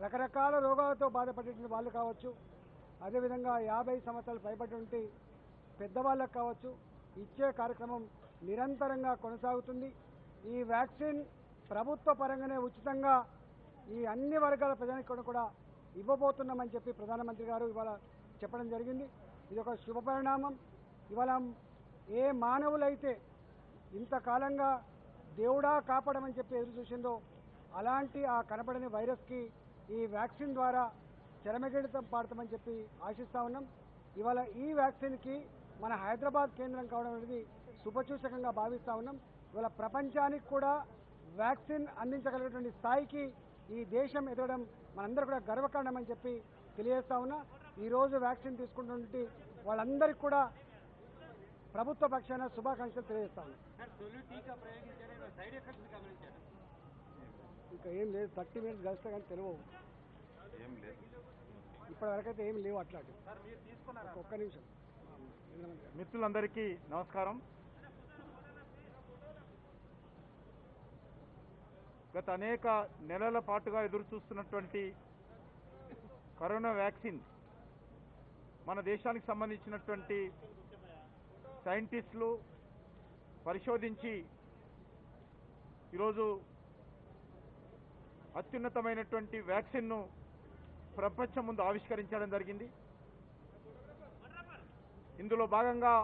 రకరకాల రోగాలతో బాధపడేటువంటి వాళ్ళు కావచ్చు, అదేవిధంగా 50 సంవత్సరాలు పైబడినటువంటి పెద్దవాళ్ళకు కావచ్చు, ఇచ్చే కార్యక్రమం నిరంతరంగా కొనసాగుతుంది. ఈ వ్యాక్సిన్ ప్రభుత్వ పరంగానే ఉచితంగా ఈ అన్ని వర్గాల ప్రజానికి కూడా ఇవ్వబోతున్నామని చెప్పి ప్రధానమంత్రి గారు ఇవాళ చెప్పడం జరిగింది. ఇది ఒక శుభ పరిణామం. ఇవాళ ఏ మానవులైతే ఇంతకాలంగా దేవుడా కాపాడమని చెప్పి ఎదురు చూసిందో అలాంటి ఆ కనపడని వైరస్కి ఈ వ్యాక్సిన్ ద్వారా చరమగీతం పాడతామని చెప్పి ఆశిస్తూ ఉన్నాం. ఇవాళ ఈ వ్యాక్సిన్కి మన హైదరాబాద్ కేంద్రం కావడం అనేది శుభసూచకంగా భావిస్తూ ఉన్నాం. ఇవాళ ప్రపంచానికి కూడా వ్యాక్సిన్ అందించగలిగినటువంటి స్థాయికి ఈ దేశం ఎదగడం మనందరూ కూడా గర్వకారణమని చెప్పి తెలియజేస్తా ఉన్నా. ఈరోజు వ్యాక్సిన్ తీసుకుంటున్నటువంటి వాళ్ళందరికీ కూడా ప్రభుత్వ పక్షాన శుభాకాంక్షలు తెలియజేస్తా ఉన్నా. ఇంకా ఏం లేదు, 30 minutes కలిస్తే కానీ తెలియవు. ఇప్పటివరకైతే ఏం లేవు అట్లాంటి. ఒక్క నిమిషం. మిత్రులందరికీ నమస్కారం. గత అనేక నెలల పాటుగా ఎదురు చూస్తున్నటువంటి కరోనా వ్యాక్సిన్ మన దేశానికి సంబంధించినటువంటి సైంటిస్టులు పరిశోధించి ఈరోజు అత్యున్నతమైనటువంటి వ్యాక్సిన్ను ప్రపంచం ముందు ఆవిష్కరించడం జరిగింది. ఇందులో భాగంగా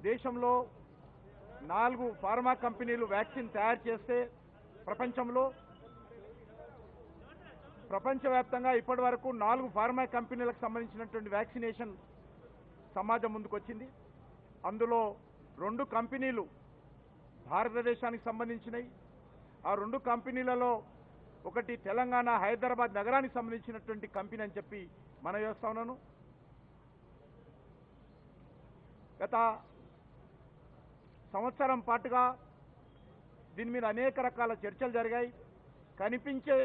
దేశంలో 4 ఫార్మా కంపెనీలు వ్యాక్సిన్ తయారు చేస్తే ప్రపంచవ్యాప్తంగా ఇప్పటి వరకు 4 ఫార్మా కంపెనీలకు సంబంధించినటువంటి వ్యాక్సినేషన్ సమాజం ముందుకొచ్చింది. అందులో 2 కంపెనీలు భారతదేశానికి సంబంధించినవి. ఆ 2 కంపెనీలలో ఒకటి తెలంగాణ హైదరాబాద్ నగరానికి సంబంధించినటువంటి కంపెనీ అని చెప్పి మనం చేస్తా ఉన్నాను. గత సంవత్సరం పాటుగా దీని మీద అనేక రకాల చర్చలు జరిగాయి. కనిపించే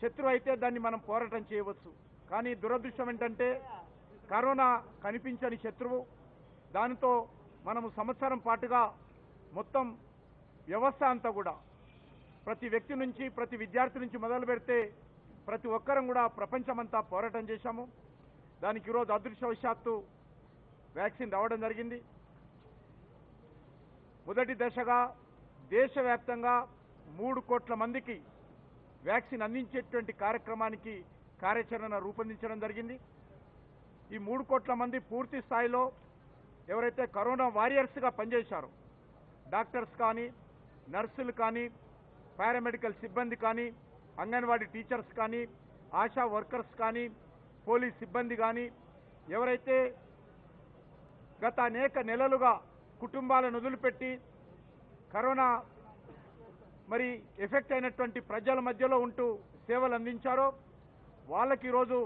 శత్రువు అయితే దాన్ని మనం పోరాటం చేయవచ్చు. కానీ దురదృష్టం ఏంటంటే కరోనా కనిపించని శత్రువు. దానితో మనము సంవత్సరం పాటుగా మొత్తం వ్యవస్థ అంతా కూడా ప్రతి వ్యక్తి నుంచి, ప్రతి విద్యార్థి నుంచి మొదలు పెడితే ప్రతి ఒక్కరం కూడా ప్రపంచమంతా పోరాటం చేశాము. దానికి ఈరోజు అదృష్టవశాత్తు వ్యాక్సిన్ రావడం జరిగింది. మొదటి దశగా దేశవ్యాప్తంగా 3 కోట్ల మందికి వ్యాక్సిన్ అందించేటువంటి కార్యక్రమానికి కార్యాచరణ రూపొందించడం జరిగింది. ఈ 3 కోట్ల మంది పూర్తి స్థాయిలో ఎవరైతే కరోనా వారియర్స్గా పనిచేశారో డాక్టర్స్ కానీ, నర్సులు కానీ, పారామెడికల్ సిబ్బంది కానీ, అంగన్వాడీ టీచర్స్ కానీ, ఆశా వర్కర్స్ కానీ, పోలీస్ సిబ్బంది కానీ, ఎవరైతే గత అనేక నెలలుగా కుటుంబాలను వదిలిపెట్టి కరోనా మరి ఎఫెక్ట్ అయినటువంటి ప్రజల మధ్యలో ఉంటూ సేవలు అందించారో వాళ్ళకి ఈరోజు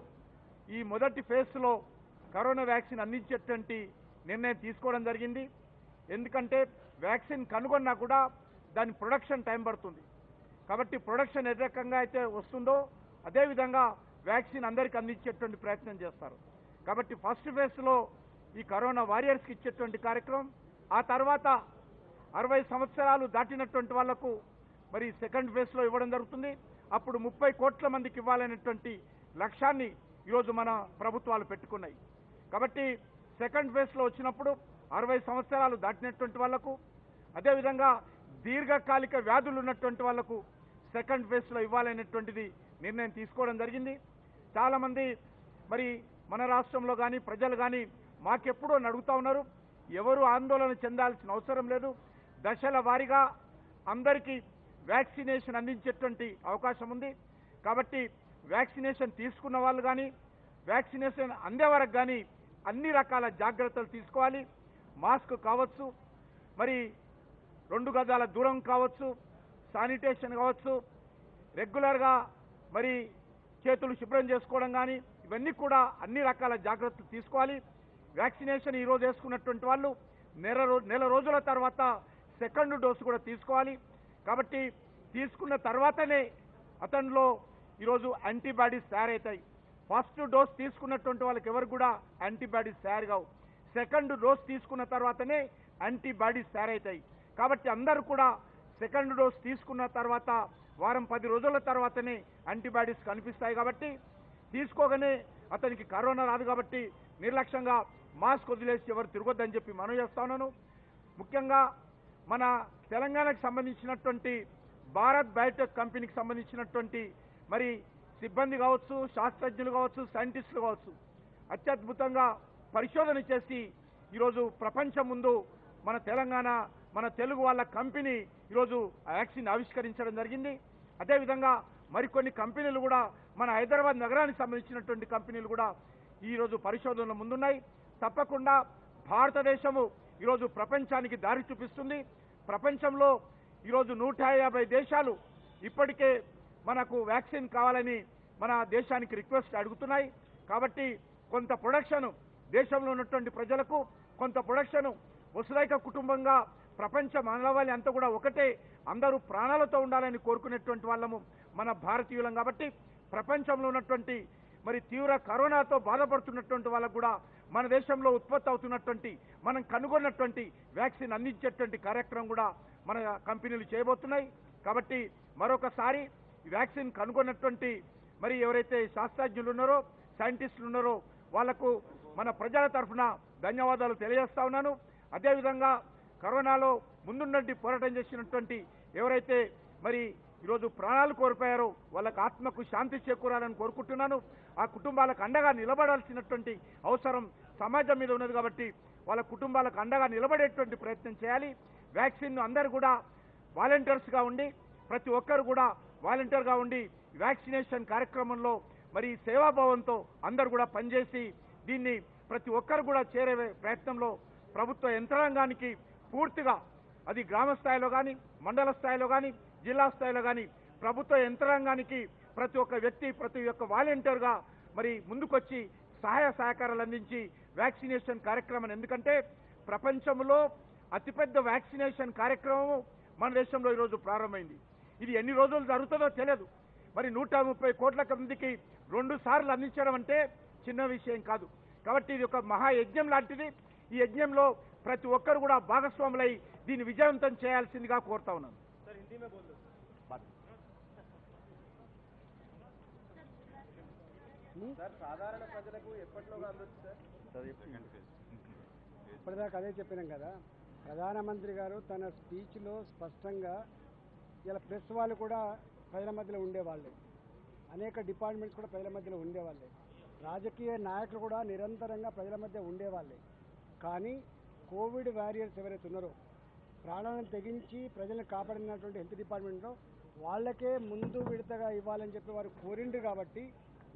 ఈ మొదటి ఫేజ్లో కరోనా వ్యాక్సిన్ అందించేటువంటి నిర్ణయం తీసుకోవడం జరిగింది. ఎందుకంటే వ్యాక్సిన్ కనుగొన్నా కూడా దాని ప్రొడక్షన్ టైం పడుతుంది. కాబట్టి ప్రొడక్షన్ ఏ రకంగా అయితే వస్తుందో అదేవిధంగా వ్యాక్సిన్ అందరికీ అందించేటువంటి ప్రయత్నం చేస్తారు. కాబట్టి ఫస్ట్ ఫేజ్లో ఈ కరోనా వారియర్స్కి ఇచ్చేటువంటి కార్యక్రమం, ఆ తర్వాత 60 సంవత్సరాలు దాటినటువంటి వాళ్లకు మరి సెకండ్ ఫేజ్లో ఇవ్వడం జరుగుతుంది. అప్పుడు 30 కోట్ల మందికి ఇవ్వాలనేటువంటి లక్ష్యాన్ని ఈరోజు మన ప్రభుత్వాలు పెట్టుకున్నాయి. కాబట్టి సెకండ్ ఫేజ్లో వచ్చినప్పుడు 60 సంవత్సరాలు దాటినటువంటి వాళ్లకు, అదేవిధంగా దీర్ఘకాలిక వ్యాధులు ఉన్నటువంటి వాళ్లకు సెకండ్ ఫేజ్లో ఇవ్వాలనేటువంటిది నిర్ణయం తీసుకోవడం జరిగింది. చాలామంది మరి మన రాష్ట్రంలో కానీ ప్రజలు కానీ మాకెప్పుడో అడుగుతా ఉన్నారు, ఎవరు ఆందోళన చెందాల్సిన అవసరం లేదు, దశల వారీగా అందరికీ వ్యాక్సినేషన్ అందించేటువంటి అవకాశం ఉంది. కాబట్టి వ్యాక్సినేషన్ తీసుకున్న వాళ్ళు కానీ వ్యాక్సినేషన్ అందే వరకు కానీ అన్ని రకాల జాగ్రత్తలు తీసుకోవాలి. మాస్క్ కావచ్చు, మరి 2 గజాల దూరం కావచ్చు, శానిటేషన్ కావచ్చు, రెగ్యులర్గా మరి చేతులు శుభ్రం చేసుకోవడం కానీ ఇవన్నీ కూడా అన్ని రకాల జాగ్రత్తలు తీసుకోవాలి. వ్యాక్సినేషన్ ఈరోజు వేసుకున్నటువంటి వాళ్ళు నెల రోజుల తర్వాత సెకండ్ డోసు కూడా తీసుకోవాలి. కాబట్టి తీసుకున్న తర్వాతనే అతనిలో ఈరోజు యాంటీబాడీస్ తయారవుతాయి. ఫస్ట్ డోస్ తీసుకున్నటువంటి వాళ్ళకి ఎవరు కూడా యాంటీబాడీస్ తయారు కావు. సెకండ్ డోస్ తీసుకున్న తర్వాతనే యాంటీబాడీస్ తయారవుతాయి. కాబట్టి అందరూ కూడా సెకండ్ డోస్ తీసుకున్న తర్వాత వారం 10 రోజుల తర్వాతనే యాంటీబాడీస్ కనిపిస్తాయి. కాబట్టి తీసుకోగానే అతనికి కరోనా రాదు. కాబట్టి నిర్లక్ష్యంగా మాస్క్ వదిలేసి ఎవరు తిరగొద్దని చెప్పి మనవి చేస్తా ఉన్నాను. ముఖ్యంగా మన తెలంగాణకు సంబంధించినటువంటి భారత్ బయోటెక్ కంపెనీకి సంబంధించినటువంటి మరి సిబ్బంది కావచ్చు, శాస్త్రజ్ఞులు కావచ్చు, సైంటిస్టులు కావచ్చు అత్యద్భుతంగా పరిశోధన చేసి ఈరోజు ప్రపంచం ముందు మన తెలంగాణ, మన తెలుగు వాళ్ళ కంపెనీ ఈరోజు వ్యాక్సిన్ ఆవిష్కరించడం జరిగింది. అదేవిధంగా మరికొన్ని కంపెనీలు కూడా మన హైదరాబాద్ నగరానికి సంబంధించినటువంటి కంపెనీలు కూడా ఈరోజు పరిశోధనలో ముందున్నాయి. తప్పకుండా భారతదేశము ఈరోజు ప్రపంచానికి దారి చూపిస్తుంది. ప్రపంచంలో ఈరోజు 150 దేశాలు ఇప్పటికే మనకు వ్యాక్సిన్ కావాలని మన దేశానికి రిక్వెస్ట్ అడుగుతున్నాయి. కాబట్టి కొంత ప్రొడక్షన్ దేశంలో ఉన్నటువంటి ప్రజలకు, కొంత ప్రొడక్షన్ వసుదైక కుటుంబంగా ప్రపంచ మానవాళి అంతా కూడా ఒకటే, అందరూ ప్రాణాలతో ఉండాలని కోరుకునేటువంటి వాళ్ళము మన భారతీయులం. కాబట్టి ప్రపంచంలో ఉన్నటువంటి మరి తీవ్ర కరోనాతో బాధపడుతున్నటువంటి వాళ్ళకు కూడా మన దేశంలో ఉత్పత్తి అవుతున్నటువంటి, మనం కనుగొన్నటువంటి వ్యాక్సిన్ అందించేటువంటి కార్యక్రమం కూడా మన కంపెనీలు చేయబోతున్నాయి. కాబట్టి మరొకసారి వ్యాక్సిన్ కనుగొన్నటువంటి మరి ఎవరైతే శాస్త్రజ్ఞులు ఉన్నారో, సైంటిస్టులు ఉన్నారో వాళ్లకు మన ప్రజల తరఫున ధన్యవాదాలు తెలియజేస్తా ఉన్నాను. అదేవిధంగా కరోనాలో ముందున్నట్టు పోరాటం చేసినటువంటి ఎవరైతే మరి ఈరోజు ప్రాణాలు కోల్పోయారో వాళ్ళకు ఆత్మకు శాంతి చేకూరాలని కోరుకుంటున్నాను. ఆ కుటుంబాలకు అండగా నిలబడాల్సినటువంటి అవసరం సమాజం మీద ఉన్నది. కాబట్టి వాళ్ళ కుటుంబాలకు అండగా నిలబడేటువంటి ప్రయత్నం చేయాలి. వ్యాక్సిన్ అందరూ కూడా వాలంటీర్స్గా ఉండి, ప్రతి ఒక్కరు కూడా వాలంటీర్గా ఉండి వ్యాక్సినేషన్ కార్యక్రమంలో మరి సేవాభావంతో అందరూ కూడా పనిచేసి దీన్ని ప్రతి ఒక్కరు కూడా చేరే ప్రయత్నంలో ప్రభుత్వ యంత్రాంగానికి పూర్తిగా, అది గ్రామ స్థాయిలో కానీ, మండల స్థాయిలో కానీ, జిల్లా స్థాయిలో కానీ ప్రభుత్వ యంత్రాంగానికి ప్రతి ఒక్క వ్యక్తి, ప్రతి ఒక్క వాలంటీర్గా మరి ముందుకొచ్చి సహాయ సహకారాలు అందించి వ్యాక్సినేషన్ కార్యక్రమం, ఎందుకంటే ప్రపంచంలో అతిపెద్ద వ్యాక్సినేషన్ కార్యక్రమం మన దేశంలో ఈరోజు ప్రారంభమైంది. ఇది ఎన్ని రోజులు జరుగుతుందో తెలియదు. మరి 130 కోట్ల మందికి 2 సార్లు అందించడం అంటే చిన్న విషయం కాదు. కాబట్టి ఇది ఒక మహాయజ్ఞం లాంటిది. ఈ యజ్ఞంలో ప్రతి ఒక్కరు కూడా భాగస్వాములై దీన్ని విజయవంతం చేయాల్సిందిగా కోరుతా ఉన్నాను. సాధారణ ప్రజలకు ఎప్పటిలోగా అందొచ్చు సార్? ఇప్పటిదాకా అదే చెప్పినాం కదా. ప్రధానమంత్రి గారు తన స్పీచ్లో స్పష్టంగా ఇలా ప్రెస్ వాళ్ళు కూడా ప్రజల మధ్యలో ఉండేవాళ్ళే, అనేక డిపార్ట్మెంట్స్ కూడా ప్రజల మధ్యలో ఉండేవాళ్ళే, రాజకీయ నాయకులు కూడా నిరంతరంగా ప్రజల మధ్య ఉండేవాళ్ళే. కానీ కోవిడ్ వారియర్స్ ఎవరైతే ఉన్నారో ప్రాణాలను తెగించి ప్రజలను కాపాడినటువంటి హెల్త్ డిపార్ట్మెంట్లో వాళ్ళకే ముందు విడతగా ఇవ్వాలని చెప్పి వారు కోరిండ్రు కాబట్టి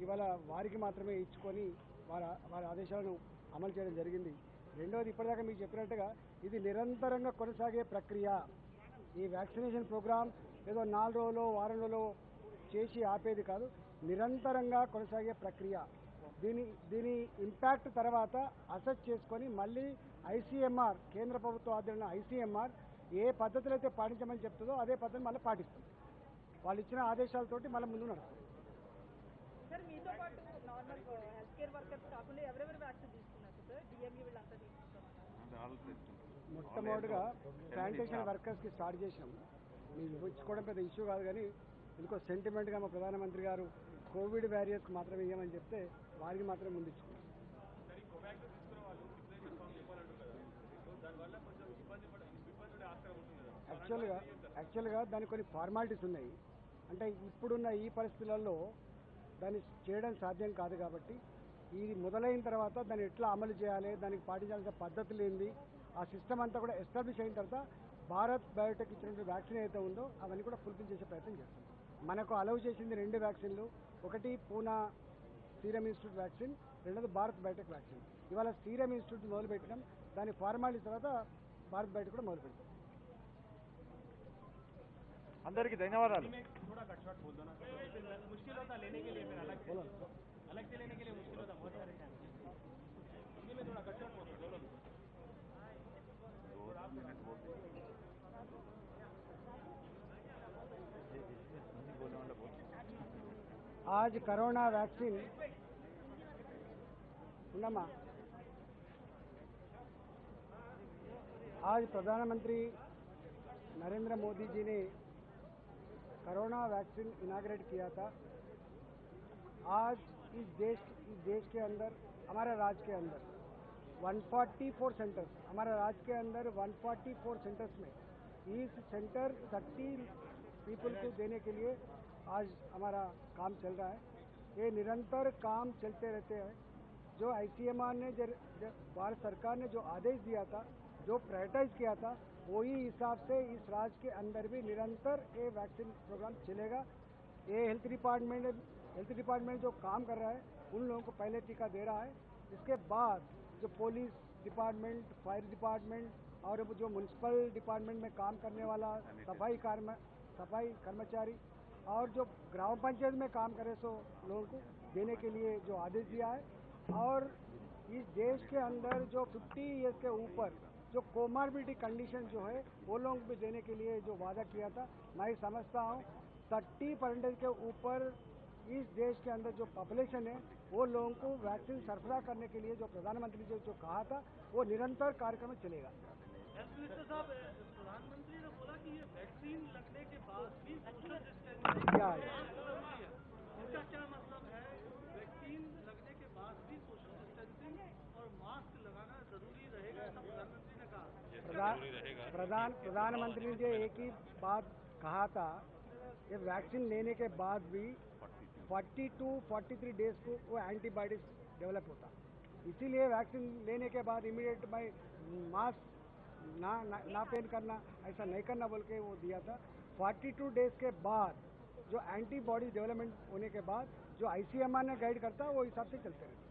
ఇవాళ వారికి మాత్రమే ఇచ్చుకొని వారి ఆదేశాలను అమలు చేయడం జరిగింది. రెండవది, ఇప్పటిదాకా మీకు చెప్పినట్టుగా ఇది నిరంతరంగా కొనసాగే ప్రక్రియ. ఈ వ్యాక్సినేషన్ ప్రోగ్రాం ఏదో 4 రోజులు వారం రోజులు చేసి ఆపేది కాదు, నిరంతరంగా కొనసాగే ప్రక్రియ. దీని ఇంపాక్ట్ తర్వాత అసెస్ చేసుకొని మళ్ళీ ఐసీఎంఆర్, కేంద్ర ప్రభుత్వ ఆధ్వర్యంలో ఐసీఎంఆర్ ఏ పద్ధతులు అయితే పాటించమని చెప్తుందో అదే పద్ధతిని మళ్ళీ పాటిస్తుంది. వాళ్ళు ఇచ్చిన ఆదేశాలతోటి మళ్ళీ ముందు నడుస్తుంది. సార్ మీతో పాటు నార్మల్ హెల్త్ కేర్ వర్కర్స్ కాకుండా ఎవరెవరు వ్యాక్సిన్ తీసుకున్నారు సార్? డిఎంఈ వీళ్ళంతా తీసుకున్నారు. మొట్టమొదటిగా శానిటేషన్ వర్కర్స్కి స్టార్ట్ చేసినాం. మీకు ఇచ్చుకోవడం పెద్ద ఇష్యూ కాదు, కానీ ఇంకో సెంటిమెంట్గా మా ప్రధానమంత్రి గారు కోవిడ్ వ్యారియర్స్కి మాత్రమే ఇవ్వమని చెప్తే వారికి మాత్రమే ముందు ఇచ్చుకున్నాం. యాక్చువల్గా దానికి కొన్ని ఫార్మాలిటీస్ ఉన్నాయి. అంటే ఇప్పుడున్న ఈ పరిస్థితులలో దాన్ని చేయడం సాధ్యం కాదు కాబట్టి ఇది మొదలైన తర్వాత దాన్ని ఎట్లా అమలు చేయాలి, దానికి పాటించాల్సిన పద్ధతులు ఏంది, ఆ సిస్టమ్ అంతా కూడా ఎస్టాబ్లిష్ అయిన తర్వాత భారత్ బయోటెక్ ఇచ్చినటువంటి వ్యాక్సిన్ ఏదైతే ఉందో అవన్నీ కూడా ఫుల్ఫిల్ చేసే ప్రయత్నం చేస్తాం. మనకు అలౌ చేసింది 2 వ్యాక్సిన్లు, ఒకటి పూనా సీరం ఇన్స్టిట్యూట్ వ్యాక్సిన్, రెండోది భారత్ బయోటెక్ వ్యాక్సిన్. ఇవాళ సీరం ఇన్స్టిట్యూట్ మొదలుపెట్టినాం, దాని ఫార్మాలిటీ తర్వాత భారత్ బయోటెక్ కూడా మొదలు పెడతాం. అందరికీ ధన్యవాదాలు. आज कोरोना वैक्सीन उन्नमा आज प्रधानमंत्री नरेंद्र मोदी जी ने कोरोना वैक्सीन इनाग्रेट किया था. आज इस देश के अंदर, हमारे राज्य के अंदर 144 सेंटर्स, हमारे राज्य के अंदर 144 सेंटर्स में इस सेंटर 30 पीपल को देने के लिए आज हमारा काम चल रहा है. ये निरंतर काम चलते रहते हैं. जो आईसीएमआर ने भारत सरकार ने जो आदेश दिया था, जो प्रायोरिटाइज किया था, वही हिसाब से इस राज्य के अंदर भी निरंतर ये वैक्सीन प्रोग्राम चलेगा. ये हेल्थ डिपार्टमेंट जो काम कर रहा है उन लोगों को पहले टीका दे रहा है. इसके बाद जो पुलिस डिपार्टमेंट, फायर डिपार्टमेंट और जो म्यूनसिपल डिपार्टमेंट में काम करने वाला सफाई कर्मचारी और जो ग्राम पंचायत में काम करे सो लोगों को देने के लिए जो आदेश दिया है. और इस देश के अंदर जो 50 ईयर्स के ऊपर जो कोमार्बिडिटी कंडीशन जो है वो लोगों को देने के लिए जो वादा किया था, मैं समझता हूँ 30% के ऊपर इस देश के अंदर जो पॉपुलेशन है वो लोगों को वैक्सीन सरफराह करने के लिए जो प्रधानमंत्री जी जो कहा था वो निरंतर कार्यक्रम चलेगा. प्रधानमंत्री ने बोला कि ये वैक्सीन लगने के बाद भी सोशल डिस्टेंसिंग क्या है? इसका क्या मतलब है? वैक्सीन लगने के बाद भी सोशल डिस्टेंसिंग और मास्क लगाना जरूरी रहेगा, ऐसा प्रधानमंत्री ने कहा. प्रधानमंत्री ने एक ही बात कहा था, ये वैक्सीन लेने के बाद भी 40 to 43 डेज को वो एंटीबॉडीज डेवलप होता. इसीलिए वैक्सीन लेने के बाद इमीडिएट में मास्क ना पहन करना, ऐसा नहीं करना बोल के वो दिया था. 42 डेज के बाद जो एंटीबॉडी डेवलपमेंट होने के बाद जो आईसीएमआर ने गाइड करता है वो हिसाब से चलते रहते.